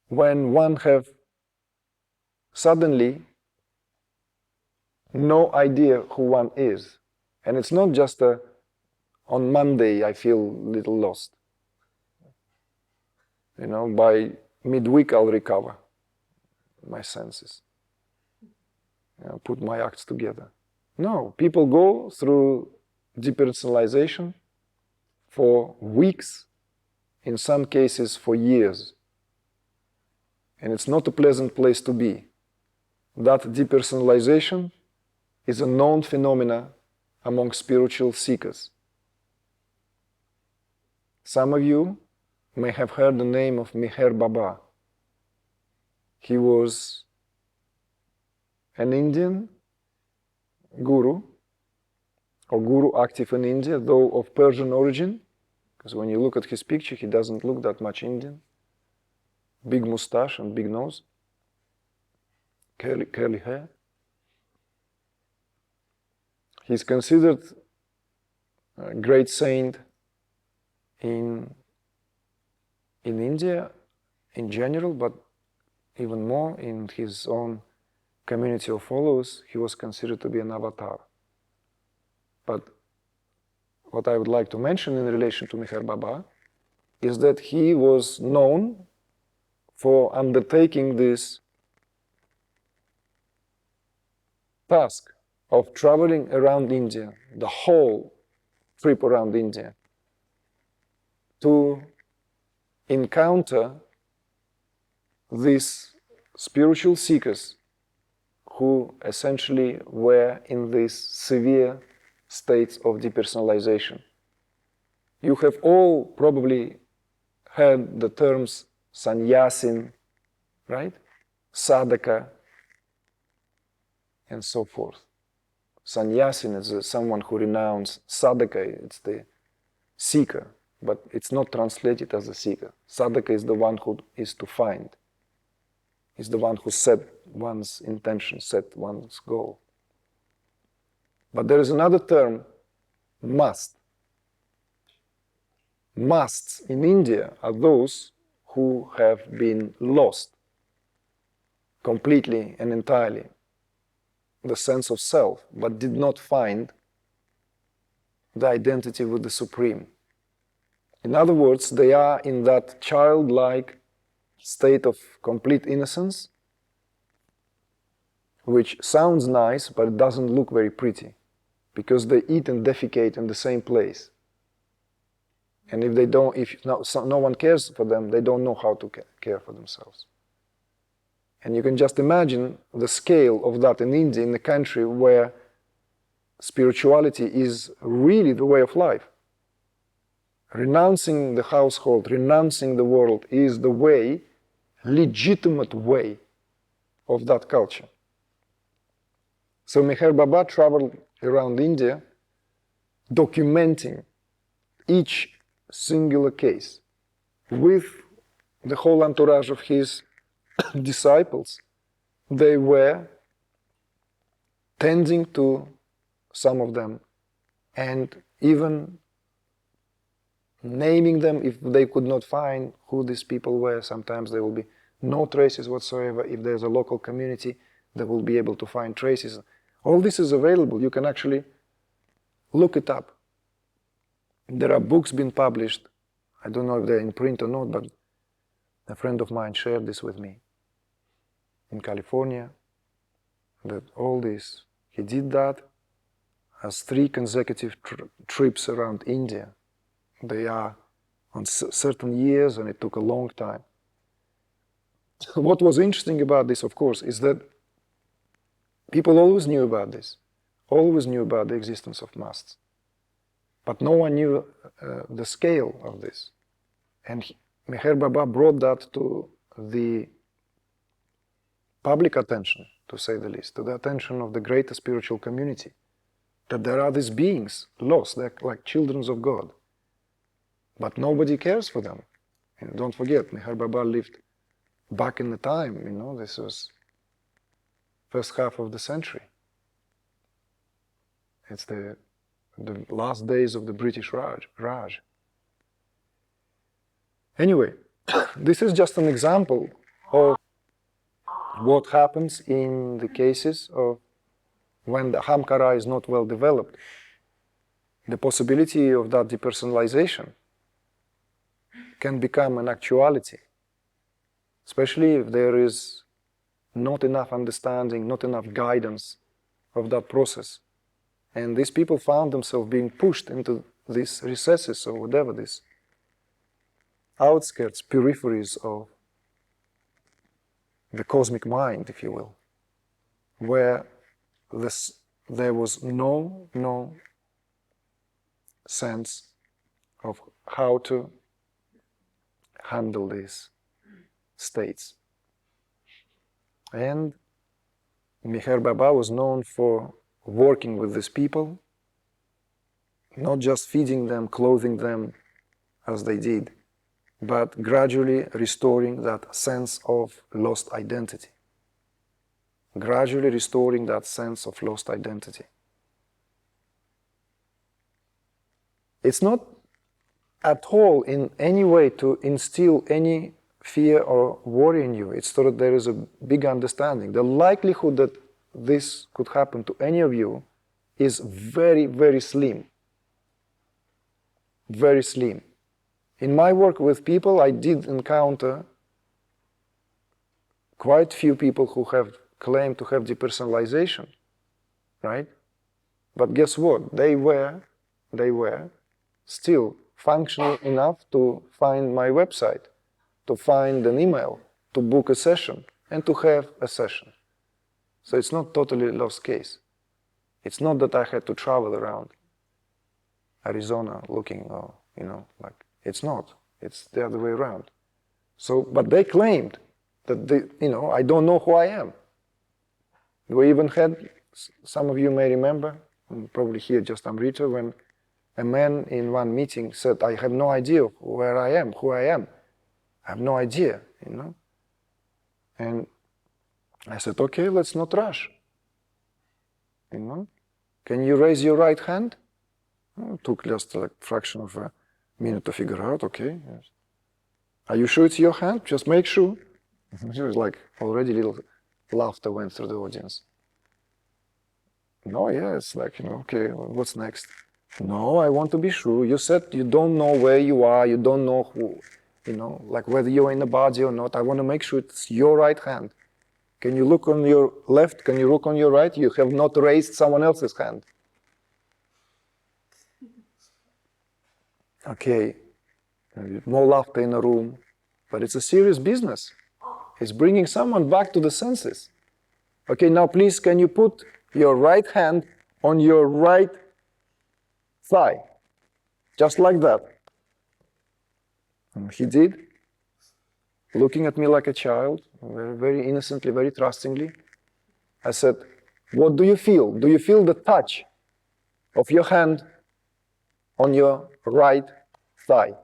when one have suddenly no idea who one is. And it's not just on Monday I feel a little lost. By midweek I'll recover my senses. Put my acts together. No, people go through depersonalization for weeks, in some cases for years. And it's not a pleasant place to be. That depersonalization is a known phenomena among spiritual seekers. Some of you may have heard the name of Meher Baba. He was an Indian guru, or guru active in India, though of Persian origin, because when you look at his picture, he doesn't look that much Indian. Big mustache and big nose, curly hair. He's considered a great saint in India in general, but even more in his own community of followers. He was considered to be an avatar. But what I would like to mention in relation to Meher Baba is that he was known for undertaking this task of traveling around India, the whole trip around India, to encounter these spiritual seekers who essentially were in these severe states of depersonalization. You have all probably heard the terms sannyasin, right? Sadhaka, and so forth. Sannyasin is someone who renounces. Sadhaka, it's the seeker, but it's not translated as a seeker. Sadhaka is the one who is to find. Is the one who set one's intention, set one's goal. But there is another term, mast. Masts in India are those who have been lost completely and entirely the sense of self, but did not find the identity with the Supreme. In other words, they are in that childlike state of complete innocence, which sounds nice, but it doesn't look very pretty, because they eat and defecate in the same place. And if no one cares for them, they don't know how to care for themselves. And you can just imagine the scale of that in India, in a country where spirituality is really the way of life. Renouncing the household, renouncing the world is the way, legitimate way of that culture. So Meher Baba traveled around India documenting each singular case with the whole entourage of his disciples. They were tending to some of them and even naming them if they could not find who these people were. Sometimes there will be no traces whatsoever. If there's a local community, they will be able to find traces. All this is available. You can actually look it up. There are books being published. I don't know if they're in print or not, but a friend of mine shared this with me in California, that all this, he did that as 3 consecutive trips around India. They are on certain years, and it took a long time. What was interesting about this, of course, is that people always knew about this, always knew about the existence of masts. But no one knew the scale of this. And Meher Baba brought that to the public attention, to say the least, to the attention of the greater spiritual community, that there are these beings lost, they're like children of God. But nobody cares for them. And don't forget, Meher Baba lived back in the time, this was first half of the century. It's the last days of the British Raj. Anyway, this is just an example of what happens in the cases of when the Ahamkara is not well developed. The possibility of that depersonalization can become an actuality, especially if there is not enough understanding, not enough guidance of that process. And these people found themselves being pushed into these recesses or whatever, these outskirts, peripheries of the cosmic mind, if you will, where there was no sense of how to handle these states. And Meher Baba was known for working with these people, not just feeding them, clothing them as they did, but gradually restoring that sense of lost identity. Gradually restoring that sense of lost identity. It's not at all in any way to instill any fear or worry in you. It's so that there is a big understanding. The likelihood that this could happen to any of you is very, very slim. Very slim. In my work with people, I did encounter quite few people who have claimed to have depersonalization, right? But guess what? They were still functional enough to find my website, to find an email, to book a session, and to have a session. So it's not totally a lost case. It's not that I had to travel around Arizona looking, or, like, it's not. It's the other way around. So, but they claimed that I don't know who I am. We even had, some of you may remember, probably here just Amrita, when a man in one meeting said, I have no idea where I am, who I am. I have no idea, And I said, okay, let's not rush. Can you raise your right hand? It took just like a fraction of a minute to figure out, okay. Yes. Are you sure it's your hand? Just make sure. It was like already little laughter went through the audience. No, yeah, it's like, okay, what's next? No, I want to be sure. You said you don't know where you are, you don't know who, like whether you're in a body or not. I want to make sure it's your right hand. Can you look on your left? Can you look on your right? You have not raised someone else's hand. Okay, more laughter in a room, but it's a serious business. It's bringing someone back to the senses. Okay, now please, can you put your right hand on your right thigh? Just like that. And he did, looking at me like a child, very, very innocently, very trustingly. I said, what do you feel? Do you feel the touch of your hand on your right thigh?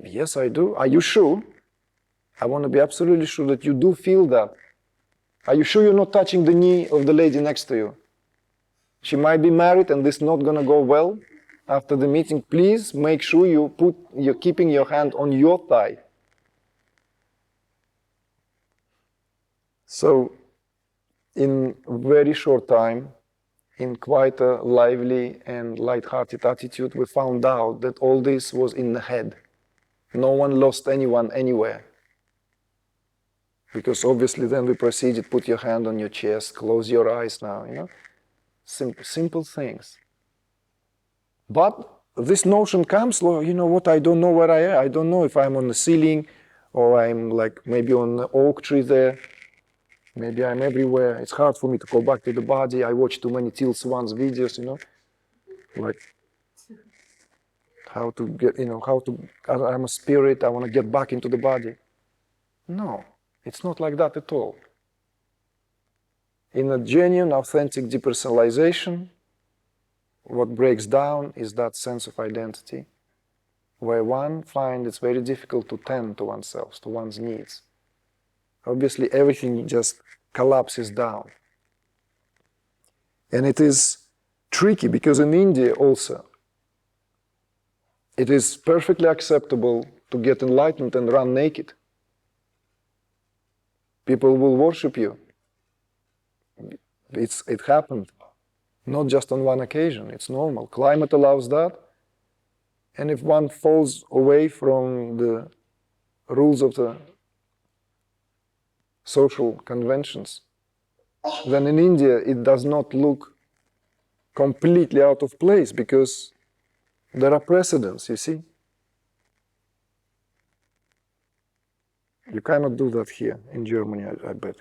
Yes, I do. Are you sure? I want to be absolutely sure that you do feel that. Are you sure you're not touching the knee of the lady next to you? She might be married and this is not going to go well after the meeting. Please make sure you're keeping your hand on your thigh. So, in a very short time, in quite a lively and light-hearted attitude, we found out that all this was in the head. No one lost anyone anywhere. Because obviously then we proceeded, put your hand on your chest, close your eyes now, simple things. But this notion comes, what, I don't know where I am. I don't know if I'm on the ceiling or I'm like maybe on the oak tree there. Maybe I'm everywhere. It's hard for me to go back to the body. I watch too many Teal Swans videos, like how to get, I'm a spirit, I want to get back into the body. No, it's not like that at all. In a genuine, authentic depersonalization, what breaks down is that sense of identity, where one finds it's very difficult to tend to oneself, to one's needs. Obviously, everything just collapses down. And it is tricky because in India also, it is perfectly acceptable to get enlightened and run naked. People will worship you. It happened, not just on one occasion. It's normal. Climate allows that. And if one falls away from the rules of the social conventions, then in India it does not look completely out of place because there are precedents, you see. You cannot do that here in Germany, I bet.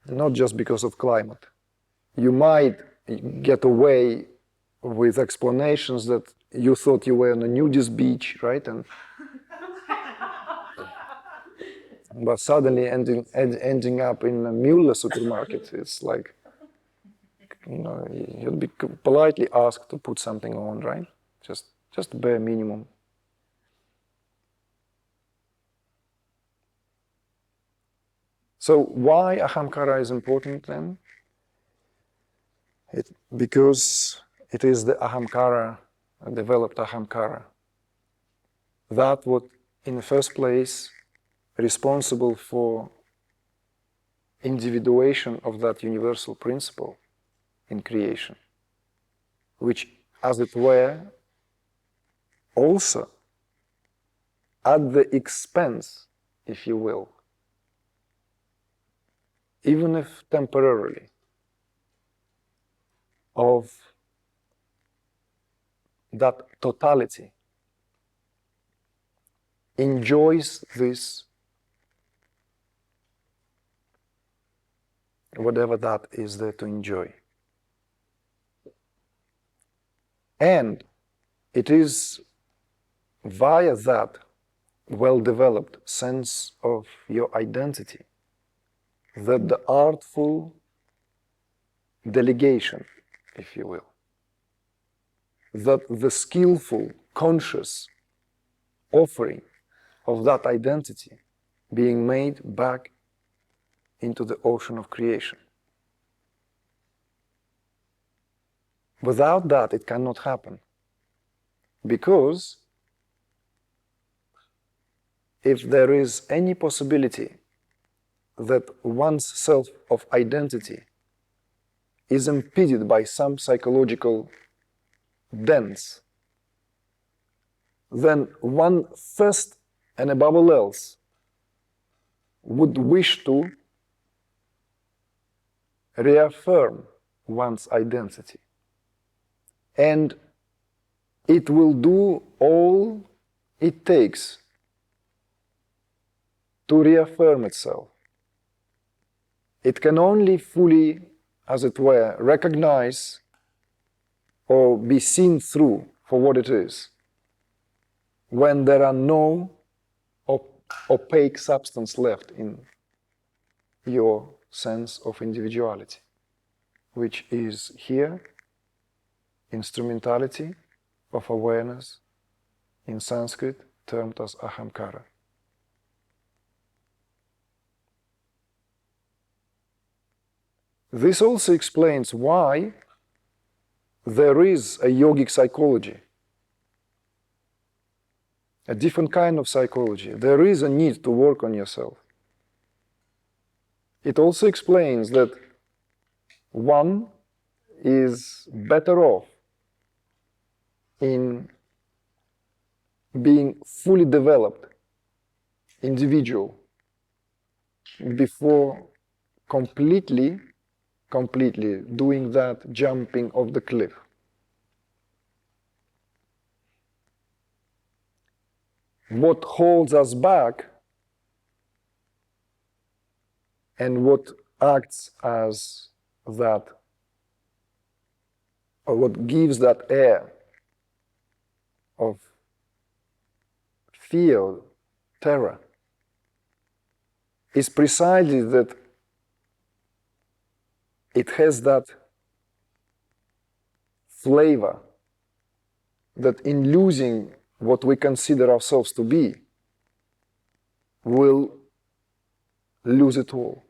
Not just because of climate. You might get away with explanations that you thought you were on a nudist beach, right? But suddenly ending up in a Müller supermarket, it's like, you'd be politely asked to put something on, right? Just bare minimum. So why Ahamkara is important then? Because it is the Ahamkara, developed Ahamkara, that what in the first place responsible for individuation of that universal principle in creation, which, as it were, also at the expense, if you will, even if temporarily, of that totality, enjoys this, whatever that is there to enjoy. And it is via that well-developed sense of your identity that the artful delegation, if you will, that the skillful, conscious offering of that identity being made back into the ocean of creation. Without that, it cannot happen. Because if there is any possibility that one's self of identity is impeded by some psychological dents, then one first and above all else would wish to reaffirm one's identity. And it will do all it takes to reaffirm itself. It can only fully, as it were, recognize or be seen through for what it is when there are no opaque substance left in your sense of individuality, which is here instrumentality of awareness, in Sanskrit termed as Ahamkara. This also explains why there is a yogic psychology, a different kind of psychology. There is a need to work on yourself. It also explains that one is better off in being fully developed individual before completely doing that jumping off the cliff. What holds us back and what acts as that, or what gives that air of fear, terror, is precisely that it has that flavor that in losing what we consider ourselves to be, will lose it all.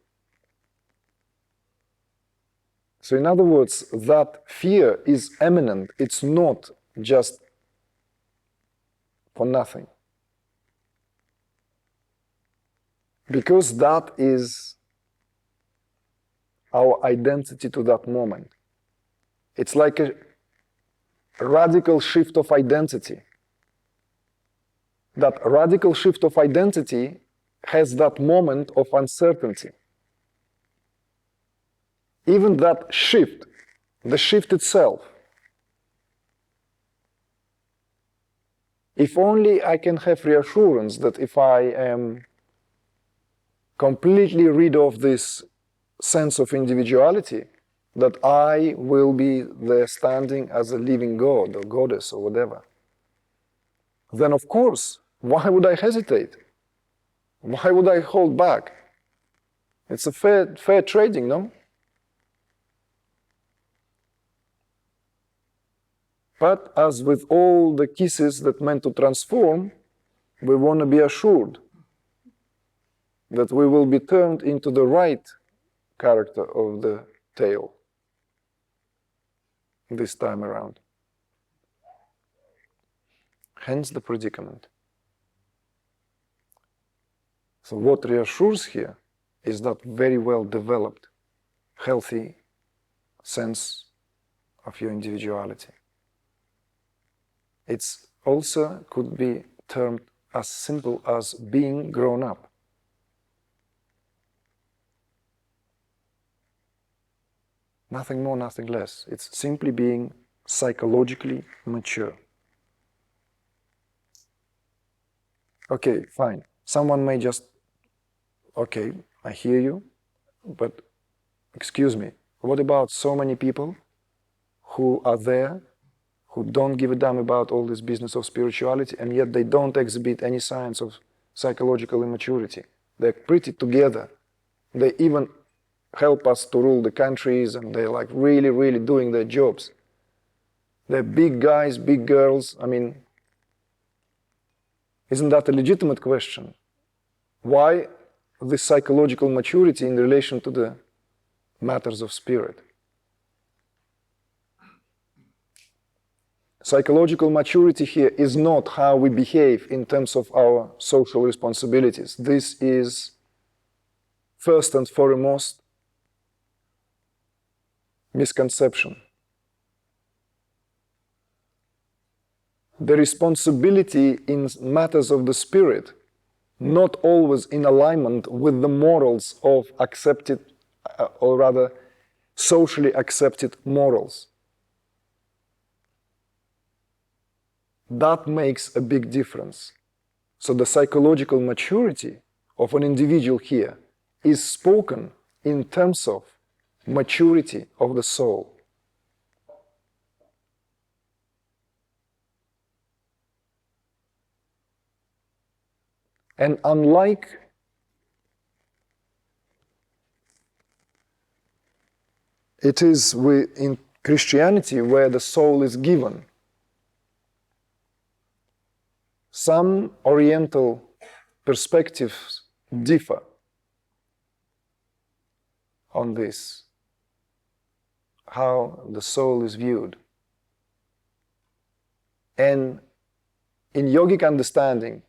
So in other words, that fear is immanent. It's not just for nothing. Because that is our identity to that moment. It's like a radical shift of identity. That radical shift of identity has that moment of uncertainty. Even that shift, the shift itself, if only I can have reassurance that if I am completely rid of this sense of individuality, that I will be there standing as a living God or goddess or whatever, then of course, why would I hesitate? Why would I hold back? It's a fair trading, no? But as with all the kisses that meant to transform, we want to be assured that we will be turned into the right character of the tale this time around. Hence the predicament. So what reassures here is that very well developed, healthy sense of your individuality. It's also could be termed as simple as being grown up. Nothing more, nothing less. It's simply being psychologically mature. Okay, fine. Someone may just, okay, I hear you, but excuse me, what about so many people who are there, who don't give a damn about all this business of spirituality, and yet they don't exhibit any signs of psychological immaturity? They're pretty together. They even help us to rule the countries, and they're like really, really doing their jobs. They're big guys, big girls. I mean, isn't that a legitimate question? Why this psychological maturity in relation to the matters of spirit? Psychological maturity here is not how we behave in terms of our social responsibilities. This is first and foremost misconception. The responsibility in matters of the spirit, not always in alignment with the morals of accepted, or rather socially accepted morals. That makes a big difference. So the psychological maturity of an individual here is spoken in terms of maturity of the soul. And unlike it is in Christianity where the soul is given, some Oriental perspectives differ on this, how the soul is viewed. And in yogic understanding,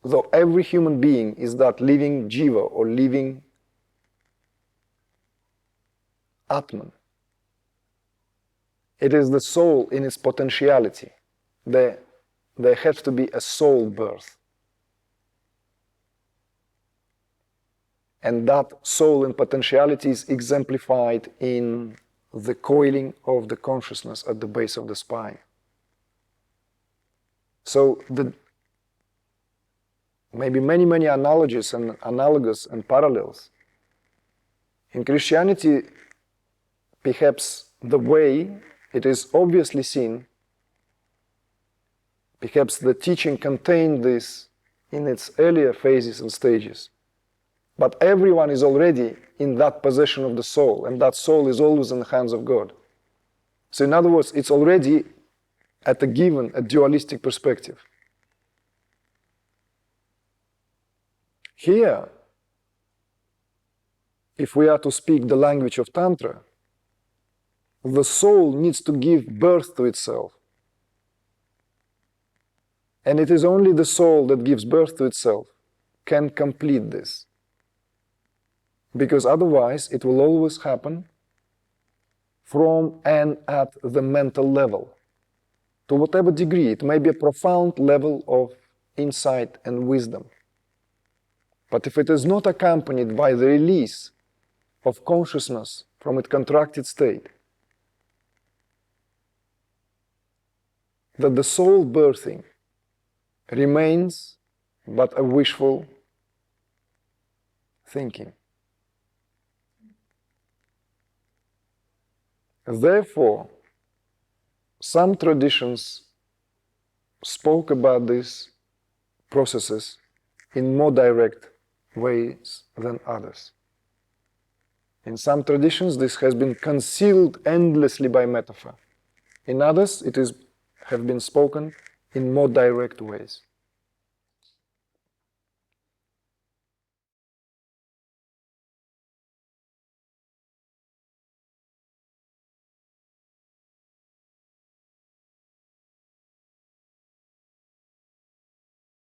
though every human being is that living jiva or living Atman, it is the soul in its potentiality. There has to be a soul birth. And that soul and potentiality is exemplified in the coiling of the consciousness at the base of the spine. So maybe many analogies and analogues and parallels. In Christianity, perhaps the way it is obviously seen, perhaps the teaching contained this in its earlier phases and stages. But everyone is already in that possession of the soul, and that soul is always in the hands of God. So in other words, it's already at a given, a dualistic perspective. Here, if we are to speak the language of Tantra, the soul needs to give birth to itself. And it is only the soul that gives birth to itself can complete this. Because otherwise it will always happen from and at the mental level. To whatever degree, it may be a profound level of insight and wisdom. But if it is not accompanied by the release of consciousness from its contracted state, that the soul birthing remains but a wishful thinking. Therefore, some traditions spoke about these processes in more direct ways than others. In some traditions, this has been concealed endlessly by metaphor. In others, it have been spoken in more direct ways.